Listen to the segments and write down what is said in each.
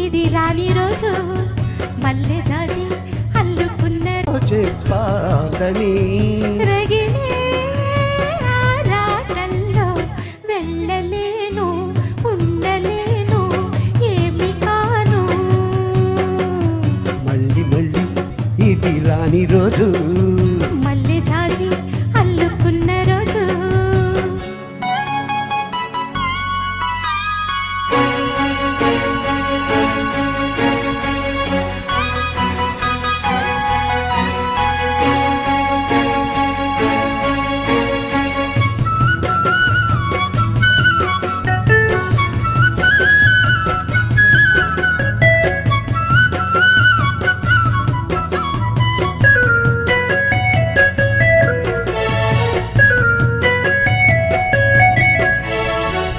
ఇది రాని రోజు మల్లె జాజి అల్లుకున్న చెప్పాలని రగిలే ఆరాటంలో వెళ్ళలేను ఉండలేను ఏమి కాను మళ్ళీ మళ్ళీ ఇది రాని రోజు మల్లె జాజి అల్లుకున్న రోజు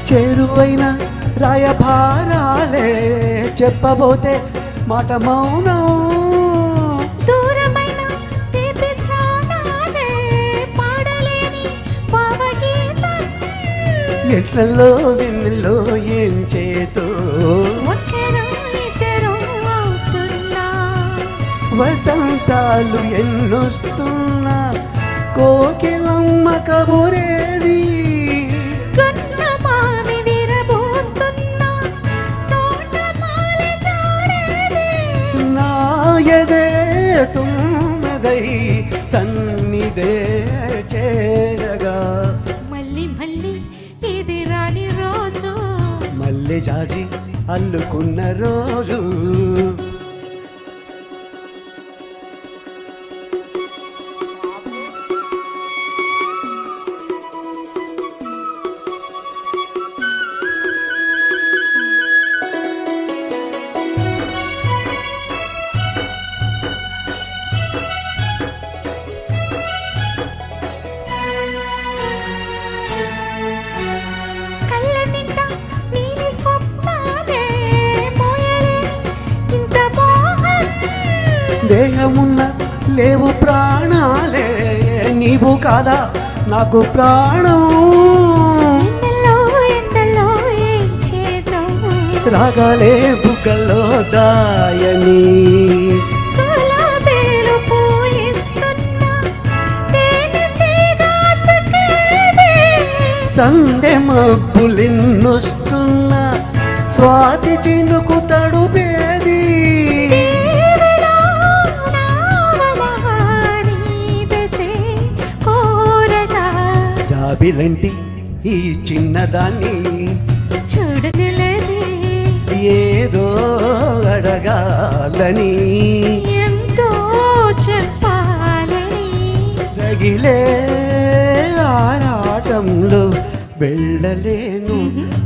చేరువైన రాయభారాలే చెప్పబోతే మాట మౌనం దూరమైన తీపి ప్రాణాలే పాడలేని భావగీతం ఎట్లలో వెన్నెల్లో ఏం చేతో ఒక్కరు ఇద్దరు అవుతున్నా వసంతాలు ఎన్నొస్తున్నా కోకిలమ్మ కబురేది కన్న మామి విరబోస్తున్నా తోటమాలి జాడేది నాయదే తుమ్మదై సన్నిదే చేరగా మళ్ళీ మళ్ళీ ఇది రాని రోజు మల్లె జాజి అల్లుకున్న రోజు కళ్ళ నిండా నీలి స్వప్నాలే మోయలేని ఇంత మోహం దేహమున్న లేవు ప్రాణాలే నీవు కాదా నాకు ప్రాణం ఎండలో ఎండలో ఏం చేద్దాం రాగాలే బుగ్గల్లో దాయని గులాబీలు పూయిస్తున్నా తేనె తీగ అతకేది సందె మబ్బులిన్నొస్తున్నా స్వాతి చినుకు తడుపేది దేవరా నావమహానీదతే కోరగా జాబిలంటి ఈ చిన్నదాన్ని చూడనిలేది ఏదో అడగాలని ఎంతో చెప్పాలని రగిలే ఆరాటంలో వెళ్ళలేను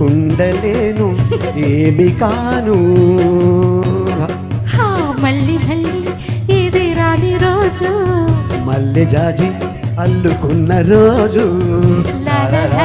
ఉండలేను ఏమి కాను హా మళ్ళీ మళ్ళీ ఇది రాని రోజు మల్లె జాజి అల్లుకున్న రోజు లా లా లా